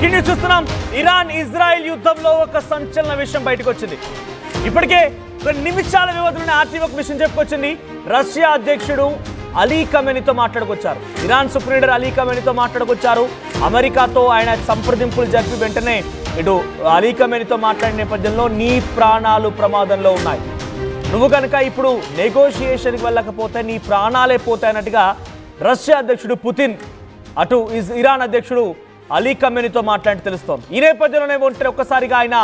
Breaking news చూస్తున్నాం. Iran Israel యుద్ధంలో ఒక సంచలన విషయం బయటకు వచ్చింది. ఇప్పటికే కొన్ని నిమిషాల వ్యవధిలోనే ఆర్టీవీ ఒక విషయం చెప్పుకొచ్చింది. రష్యా అధ్యక్షుడు అలీ ఖమేనీతో మాట్లాడుకొచ్చారు. ఇరాన్ సుప్రీం లీడర్ అలీ ఖమేనీతో మాట్లాడుకొచ్చారు. అమెరికాతో ఆయన సంప్రదింపులు జరిపి వెంటనే ఇటు అలీ ఖమేనీతో మాట్లాడిన నేపథ్యంలో నీ ప్రాణాలు ప్రమాదంలో ఉన్నాయి, నువ్వు కనుక ఇప్పుడు నెగోషియేషన్కి వెళ్ళకపోతే నీ ప్రాణాలే పోతాయన్నట్టుగా రష్యా అధ్యక్షుడు పుతిన్ అటు ఇరాన్ అధ్యక్షుడు అలీ ఖమేనీతో మాట్లాడి తెలుస్తోంది. ఈ నేపథ్యంలోనే ఒక్కసారిగా ఆయన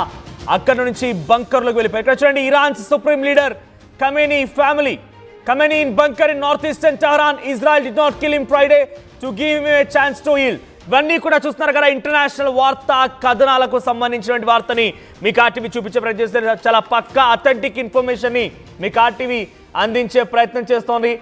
అక్కడి నుంచి బంకర్లోకి వెళ్ళిపోయి ఇక్కడ చూడండి. Iran supreme leader Khamenei family Khamenei in bunker in northeastern Tehran. Israel did not kill him Friday to give him a chance to heal. ఇవన్నీ కూడా చూస్తున్నారు కదా, ఇంటర్నేషనల్ వార్తా కథనాలకు సంబంధించినటువంటి వార్తని మీకు ఆర్టీవీ చూపించే ప్రయత్నం చేస్తారు. చాలా పక్కా అథెంటిక్ ఇన్ఫర్మేషన్ని మీకు ఆర్టీవీ అందించే ప్రయత్నం చేస్తోంది.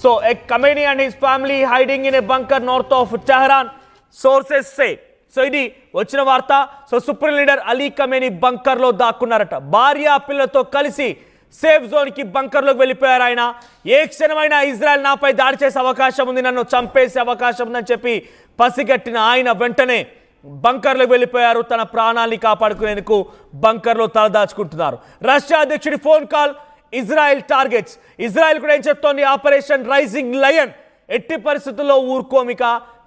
So Khamenei and his family hiding in a bunker north of Tehran, sources say. So ఇది వచ్చిన వార్త. So supreme leader Ali Khamenei బంకర్లో దాక్కున్నారట. భార్య పిల్లలతో కలిసి సేఫ్ జోన్కి బంకర్లోకి వెళ్ళిపోయారు. ఆయన ఏ క్షణమైనా ఇజ్రాయెల్ నాపై దాడి చేసే అవకాశం ఉంది, నన్ను చంపేసే అవకాశం ఉందని చెప్పి పసిగట్టిన ఆయన వెంటనే బంకర్లోకి వెళ్ళిపోయారు. తన ప్రాణాన్ని కాపాడుకునేందుకు బంకర్లో తలదాచుకుంటున్నారు. రష్యా అధ్యక్షుడి phone call Israel targets. Israel కూడా ఏం చెప్తోంది, ఆపరేషన్ రైజింగ్ లయన్, ఎట్టి పరిస్థితుల్లో ఊరుకోమిక,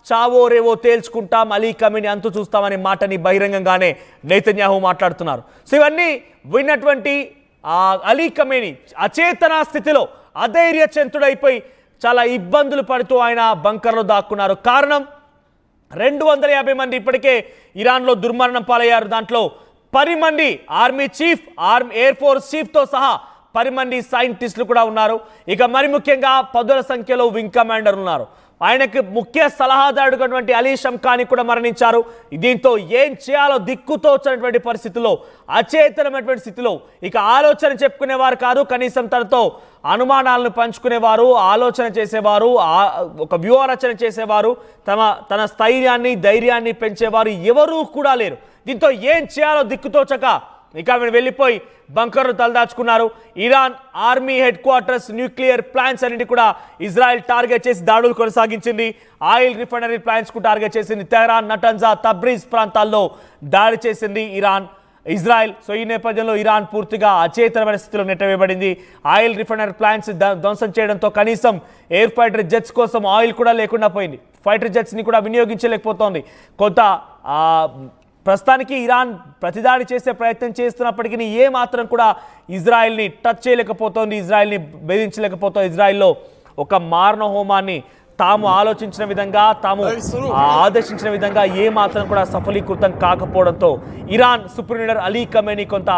చావో రేవో తేల్చుకుంటాం, అలీ ఖమేనీ అంతు చూస్తామనే మాటని బహిరంగంగానే నెతన్యాహు మాట్లాడుతున్నారు. సో ఇవన్నీ విన్నటువంటి అలీ ఖమేనీ అచేతన స్థితిలో అధైర్య చెంతుడైపోయి చాలా ఇబ్బందులు పడుతూ ఆయన బంకర్లో దాక్కున్నారు. కారణం 250 మంది ఇప్పటికే ఇరాన్లో దుర్మరణం పాలయ్యారు. దాంట్లో 10 మంది ఆర్మీ చీఫ్, ఎయిర్ ఫోర్స్ చీఫ్తో సహా 10 మంది సైంటిస్టులు కూడా ఉన్నారు. ఇక మరి ముఖ్యంగా 10ల సంఖ్యలో వింగ్ కమాండర్ ఉన్నారు. ఆయనకు ముఖ్య సలహాదారుడుటువంటి అలీ షమ్ఖానీ కూడా మరణించారు. దీంతో ఏం చేయాలో దిక్కుతోచినటువంటి పరిస్థితుల్లో, అచేతనమైనటువంటి స్థితిలో ఇక ఆలోచన చెప్పుకునేవారు కాదు, కనీసం తనతో అనుమానాలను పంచుకునేవారు, ఆలోచన చేసేవారు, ఒక వ్యూహరచన చేసేవారు, తన స్థైర్యాన్ని ధైర్యాన్ని పెంచేవారు ఎవరూ కూడా లేరు. దీంతో ఏం చేయాలో దిక్కుతోచక ఇక ఆమెను వెళ్ళిపోయి బంకర్ను తలదాచుకున్నారు. Iran army headquarters, nuclear plants అన్నింటి కూడా ఇజ్రాయెల్ టార్గెట్ చేసి దాడులు కొనసాగించింది. ఆయిల్ రిఫైనరీ ప్లాంట్స్ కు టార్గెట్ చేసింది. తెహరాన్, నటన్జా, తబ్రీజ్ ప్రాంతాల్లో దాడి చేసింది ఇజ్రాయెల్. సో ఈ నేపథ్యంలో ఇరాన్ పూర్తిగా అచేతనమైన స్థితిలో నెట్టవేయబడింది. ఆయిల్ రిఫైనరీ ప్లాంట్స్ ధ్వంసం చేయడంతో కనీసం ఎయిర్ ఫైటర్ జెట్స్ కోసం ఆయిల్ కూడా లేకుండా పోయింది. ఫైటర్ జెట్స్ని కూడా వినియోగించలేకపోతోంది. కొంత ప్రస్తుతానికి ఇరాన్ ప్రతిదాడి చేసే ప్రయత్నం చేస్తున్నప్పటికీ ఏ మాత్రం కూడా ఇజ్రాయెల్ని టచ్ చేయలేకపోతోంది, ఇజ్రాయెల్ని బెదిరించలేకపోతుంది. ఇజ్రాయెల్లో ఒక మారణ హోమాన్ని తాము ఆలోచించిన విధంగా, తాము ఆదేశించిన విధంగా ఏ మాత్రం కూడా సఫలీకృతం కాకపోవడంతో Iran supreme leader Ali Khamenei కొంత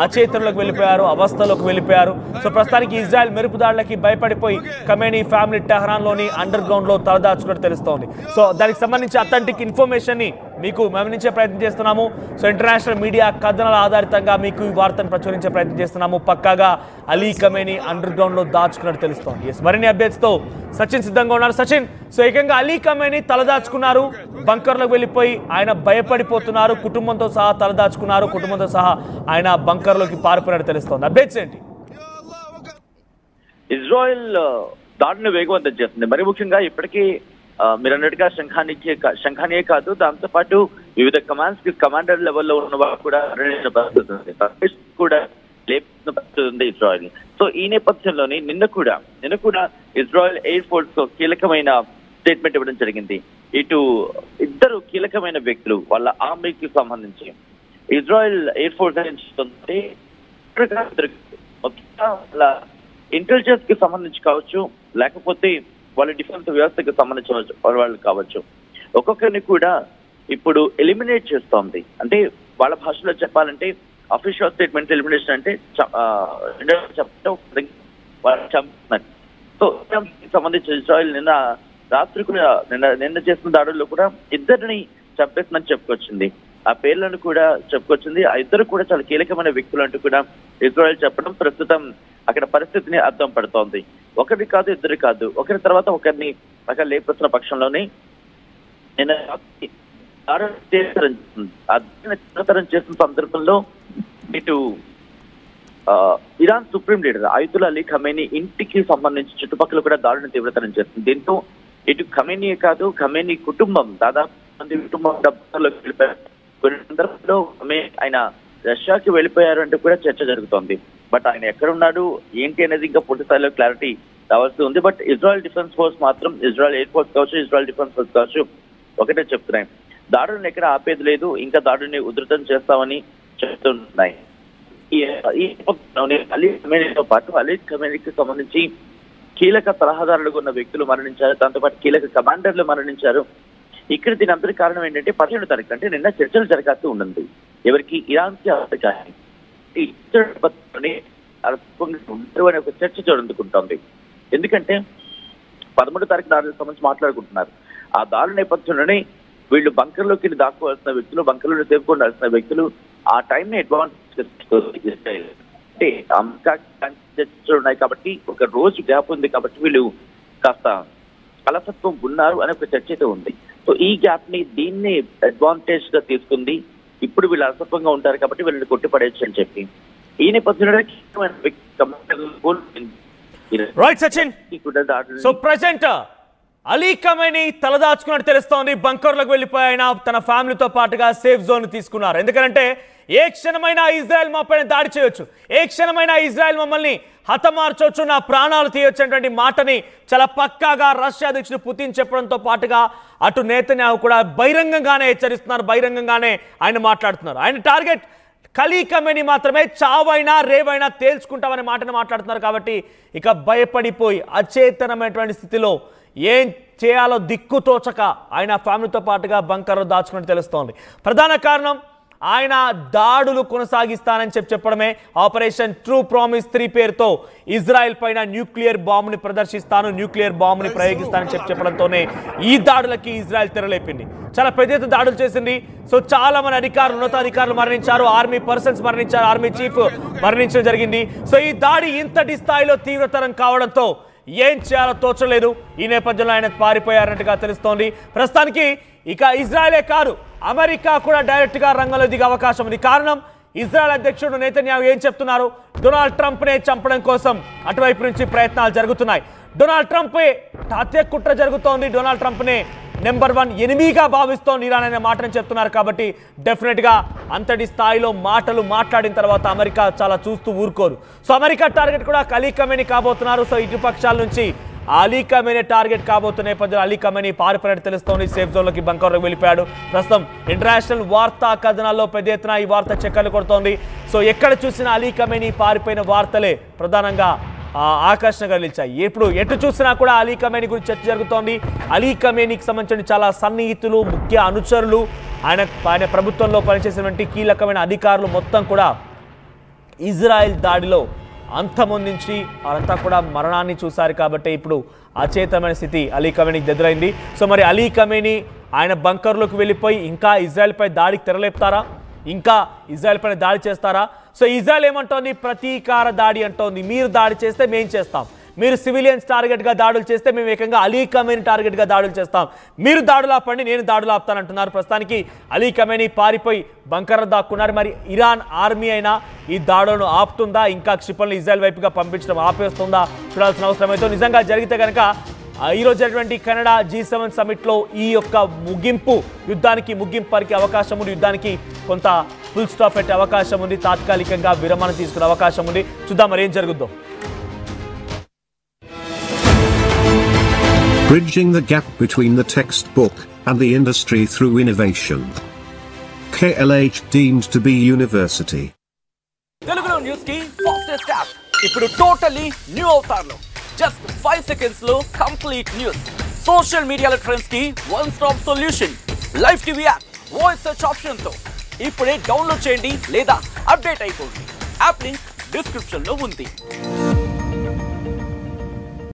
అచేతనలోకి వెళ్ళిపోయారు, అవస్థలోకి వెళ్ళిపోయారు. సో ప్రస్తుతానికి ఇజ్రాయెల్ మెరుపుదాడులకి భయపడిపోయి ఖమేనీ ఫ్యామిలీ టెహరాన్లోని అండర్ గ్రౌండ్లో తలదాచుకున్నట్టు తెలుస్తోంది. సో దానికి సంబంధించి అథెంటిక్ ఇన్ఫర్మేషన్ని మీకు గమనించే ప్రయత్నం చేస్తున్నాము. సో ఇంటర్నేషనల్ మీడియా కథనాల ఆధారితంగా మీకు ఈ వార్తను ప్రచురించే ప్రయత్నం చేస్తున్నాము. పక్కాగా అలీ ఖమేనీ అండర్ గ్రౌండ్లో దాచుకున్నట్టు తెలుస్తోంది. మరిన్ని అప్డేట్స్తో సచిన్ సిద్ధంగా ఉన్నారు. సచిన్, సో ఏకంగా అలీ ఖమేనీ తలదాచుకున్నారు, బంకర్లోకి వెళ్ళిపోయి ఆయన భయపడిపోతున్నారు, కుటుంబంతో సహా తలదాచుకున్నారు, కుటుంబంతో సహా ఆయన బంకర్లోకి పారిపోయినట్టు తెలుస్తోంది. అప్డేట్స్ ఏంటి? ఇజ్రాయెల్ దాడిని వేగవంతం చేస్తుంది. మరి ముఖ్యంగా ఇప్పటికీ మీరు అన్నట్టుగా శంఖానియే కాదు, దాంతో పాటు వివిధ కమాండర్ లెవెల్లో ఉన్న వారు కూడా కూడా లేపుతున్న పరిస్థితి ఉంది ఇజ్రాయెల్. సో ఈ నేపథ్యంలోని నిన్న కూడా ఇజ్రాయెల్ ఎయిర్ ఫోర్స్ కీలకమైన స్టేట్మెంట్ ఇవ్వడం జరిగింది. ఇటు ఇద్దరు కీలకమైన వ్యక్తులు వాళ్ళ ఆర్మీకి సంబంధించి ఇజ్రాయెల్ ఎయిర్ ఫోర్స్ నుంచి వాళ్ళ ఇంటెలిజెన్స్ కి సంబంధించి కావచ్చు, లేకపోతే వాళ్ళ డిఫెన్స్ వ్యవస్థకి సంబంధించిన వాళ్ళు కావచ్చు, ఒక్కొక్కరిని కూడా ఇప్పుడు ఎలిమినేట్ చేస్తోంది. అంటే వాళ్ళ భాషలో చెప్పాలంటే అఫీషియల్ స్టేట్మెంట్ ఎలిమినేషన్ అంటే వాళ్ళు చంపుతున్నారు. సో సంబంధించి ఇజ్రాయెల్ నిన్న రాత్రి కూడా నిన్న చేసిన దాడుల్లో కూడా ఇద్దరిని చంపేస్తుందని చెప్పుకొచ్చింది. ఆ పేర్లను కూడా చెప్పుకొచ్చింది. ఆ ఇద్దరు కూడా చాలా కీలకమైన వ్యక్తులు అంటూ కూడా ఇజ్రాయెల్ చెప్పడం ప్రస్తుతం అక్కడ పరిస్థితిని అర్థం పడుతోంది. ఒకరి కాదు, ఇద్దరు కాదు, ఒకరి తర్వాత ఒకరిని అక్కడ లేపుతున్న పక్షంలోనే నిన్న తీవ్రతరం చేసిన సందర్భంలో ఇటు Iran supreme leader Ayatollah Ali Khamenei ఇంటికి సంబంధించి చుట్టుపక్కల కూడా దాడులను తీవ్రతరం చేస్తుంది. దీంతో ఇటు ఖమేనీయే కాదు, ఖమేనీ కుటుంబం దాదాపు మంది కుటుంబం వెళ్ళిపోయారు. కొన్ని సందర్భంలో ఆయన రష్యాకి వెళ్ళిపోయారు అంటే కూడా చర్చ జరుగుతోంది. బట్ ఆయన ఎక్కడున్నాడు ఏంటి అనేది ఇంకా పూర్తి స్థాయిలో క్లారిటీ రావాల్సి ఉంది. బట్ ఇజ్రాయెల్ డిఫెన్స్ ఫోర్స్ మాత్రం, ఇజ్రాయెల్ ఎయిర్ ఫోర్స్ కావచ్చు, ఇజ్రాయెల్ డిఫెన్స్ ఫోర్స్ కావచ్చు, ఒకటే చెప్తున్నాయి, దాడులను ఎక్కడ ఆపేది లేదు, ఇంకా దాడుని ఉధృతం చేస్తామని చెప్తున్నాయి. అలీ ఖమేనీతో పాటు అలీ ఖమేనీకి సంబంధించి కీలక సలహాదారులుగా ఉన్న వ్యక్తులు మరణించారు, దాంతోపాటు కీలక కమాండర్లు మరణించారు. ఇక్కడ దీని అందరి కారణం ఏంటంటే 15వ తారీఖు అంటే నిన్న చర్చలు జరగాల్సి ఉంది. ఎవరికి? ఇరాన్కి అమెరికాకి అనే ఒక చర్చ జరుగుతుంటోంది. ఎందుకంటే 13వ తారీఖు దాడులకు సంబంధించి మాట్లాడుకుంటున్నారు. ఆ దాడుల నేపథ్యంలోనే వీళ్ళు బంకర్లోకి దాక్కోవాల్సిన వ్యక్తులు, బంకర్లో సేపుకోవాల్సిన వ్యక్తులు ఆ టైంని అడ్వాంటేజ్ అంటే అమెరికా చర్చలు ఉన్నాయి కాబట్టి ఒక రోజు గ్యాప్ ఉంది కాబట్టి వీళ్ళు కాస్త అలసత్వం ఉన్నారు అనే ఒక చర్చ అయితే ఉంది. సో ఈ గ్యాప్ ని దీన్ని అడ్వాంటేజ్ గా తీసుకుంది. ఇప్పుడు వీళ్ళు అలసత్వంగా ఉంటారు కాబట్టి వీళ్ళని కొట్టిపడేయచ్చు అని చెప్పి ఈ నేపథ్యంలో అలీ ఖమేనీ తలదాచుకున్నట్టు తెలుస్తోంది. బంకర్లకు వెళ్ళిపోయి ఆయన తన ఫ్యామిలీతో పాటుగా సేఫ్ జోన్ తీసుకున్నారు. ఎందుకంటే ఏ క్షణమైనా ఇజ్రాయెల్ మా పైన దాడి చేయొచ్చు, ఏ క్షణమైనా ఇజ్రాయెల్ మమ్మల్ని హతమార్చవచ్చు, నా ప్రాణాలు తీయొచ్చు అనేటువంటి మాటని చాలా పక్కాగా రష్యా అధ్యక్షుడు పుతిన్ చెప్పడంతో పాటుగా అటు నేతన్యాహు కూడా బహిరంగంగానే హెచ్చరిస్తున్నారు, బహిరంగంగానే ఆయన మాట్లాడుతున్నారు. ఆయన టార్గెట్ అలీ ఖమేనీ మాత్రమే, చావైనా రేవైనా తేల్చుకుంటామనే మాటను మాట్లాడుతున్నారు. కాబట్టి ఇక భయపడిపోయి అచేతనమైనటువంటి స్థితిలో ఏం చేయాలో దిక్కుతోచక ఆయన ఫ్యామిలీతో పాటుగా బంకర్లో దాచుకున్నట్టు తెలుస్తోంది. ప్రధాన కారణం ఆయన దాడులు కొనసాగిస్తానని చెప్పడమే. ఆపరేషన్ ట్రూ ప్రామిస్ 3 పేరుతో ఇజ్రాయెల్ పైన న్యూక్లియర్ బాంబుని ప్రదర్శిస్తాను, న్యూక్లియర్ బాంబుని ప్రయోగిస్తానని చెప్పడంతోనే ఈ దాడులకి ఇజ్రాయెల్ తెరలేపింది. చాలా పెద్ద ఎత్తున దాడులు చేసింది. సో చాలా మంది అధికారులు, ఉన్నతాధికారులు మరణించారు, ఆర్మీ పర్సన్స్ మరణించారు, ఆర్మీ చీఫ్ మరణించడం జరిగింది. సో ఈ దాడి ఇంతటి స్థాయిలో తీవ్రతరం కావడంతో ఏం చేయాలో తోచలేదు. ఈ నేపథ్యంలో ఆయన పారిపోయారన్నట్టుగా తెలుస్తోంది. ప్రస్తుతానికి ఇక ఇజ్రాయెలే కాదు, అమెరికా కూడా డైరెక్ట్ గా రంగంలో దిగే అవకాశం ఉంది. కారణం ఇజ్రాయెల్ అధ్యక్షుడు నేతన్యాహు ఏం చెప్తున్నారు? డొనాల్డ్ ట్రంప్ నే చంపడం కోసం అటువైపు నుంచి ప్రయత్నాలు జరుగుతున్నాయి. డొనాల్డ్ ట్రంప్ హత్య కుట్ర జరుగుతోంది, డొనాల్డ్ ట్రంప్ నే నెంబర్ 1 ఎనిమిగా భావిస్తోంది ఇరాన్ అనే మాటను చెప్తున్నారు. కాబట్టి డెఫినెట్ గా అంతటి స్థాయిలో మాటలు మాట్లాడిన తర్వాత అమెరికా చాలా చూస్తూ ఊరుకోరు. సో అమెరికా టార్గెట్ కూడా అలీ ఖమేనీ కాబోతున్నారు. సో ఇటు పక్షాల నుంచి అలీ ఖమేనీ టార్గెట్ కాబోతున్న నేపథ్యంలో అలీ ఖమేనీ పారిపోయినట్టు తెలుస్తోంది. సేఫ్ జోన్లోకి బంకర్లోకి వెళ్ళిపోయాడు. ప్రస్తుతం ఇంటర్నేషనల్ వార్తా కథనాల్లో పెద్ద ఎత్తున ఈ వార్త చక్కర్లు కొడుతోంది. సో ఎక్కడ చూసినా అలీ ఖమేనీ పారిపోయిన వార్తలే ప్రధానంగా ఆకర్షణగా నిలిచాయి. ఇప్పుడు ఎటు చూసినా కూడా అలీ ఖమేనీ గురించి చర్చ జరుగుతోంది. అలీ ఖమేనీకి సంబంధించిన చాలా సన్నిహితులు, ముఖ్య అనుచరులు, ఆయన ప్రభుత్వంలో పనిచేసినటువంటి కీలకమైన అధికారులు మొత్తం కూడా ఇజ్రాయెల్ దాడిలో అంతమొందించి వారంతా కూడా మరణాన్ని చూశారు. కాబట్టి ఇప్పుడు అచేతమైన స్థితి అలీ ఖమేనీకి ఎదురైంది. సో మరి అలీ ఖమేనీ ఆయన బంకర్లోకి వెళ్ళిపోయి ఇంకా ఇజ్రాయెల్ పై దాడికి తెరలేపుతారా, ఇంకా ఇజ్రాయెల్ పైన దాడి చేస్తారా? సో ఇజ్రాయెల్ ఏమంటోంది? ప్రతీకార దాడి అంటోంది. మీరు దాడి చేస్తే మేము చేస్తాం, మీరు సివిలియన్స్ టార్గెట్గా దాడులు చేస్తే మేము ఏకంగా అలీ ఖమేనీ టార్గెట్గా దాడులు చేస్తాం, మీరు దాడులు ఆపండి, నేను దాడులు ఆపుతానంటున్నారు. ప్రస్తుతానికి అలీ ఖమేనీ పారిపోయి బంకర్లో దాక్కున్నారు. మరి ఇరాన్ ఆర్మీ అయినా ఈ దాడులను ఆపుతుందా, ఇంకా క్షిపణులు ఇజ్రాయెల్ వైపుగా పంపించడం ఆపేస్తుందా చూడాల్సిన అవసరం అయితే. నిజంగా జరిగితే కనుక ఈరోజు జరిగినటువంటి కెనడా G7 సమిట్లో ఈ యొక్క యుద్ధానికి ముగింపు పరికే అవకాశం ఉంది. యుద్ధానికి కొంత ఫుల్ స్టాప్ పెట్టే అవకాశం ఉంది, తాత్కాలికంగా విరమణ తీసుకునే అవకాశం ఉంది. చూద్దాం మరి ఏం జరుగుద్దో. Bridging the gap between the textbook and the industry through innovation. KLH deemed to be university. Telugu News ki fastest app. ఇప్పుడు totally new అవతారంలో just 5 seconds లో complete news. సోషల్ మీడియాలో ట్రెండ్స్ కి one stop solution. Live TV app, voice search option తో ఇప్పుడే download చేయండి లేదా update అయిపోండి. యాప్ లింక్ డిస్క్రిప్షన్ లో ఉంది.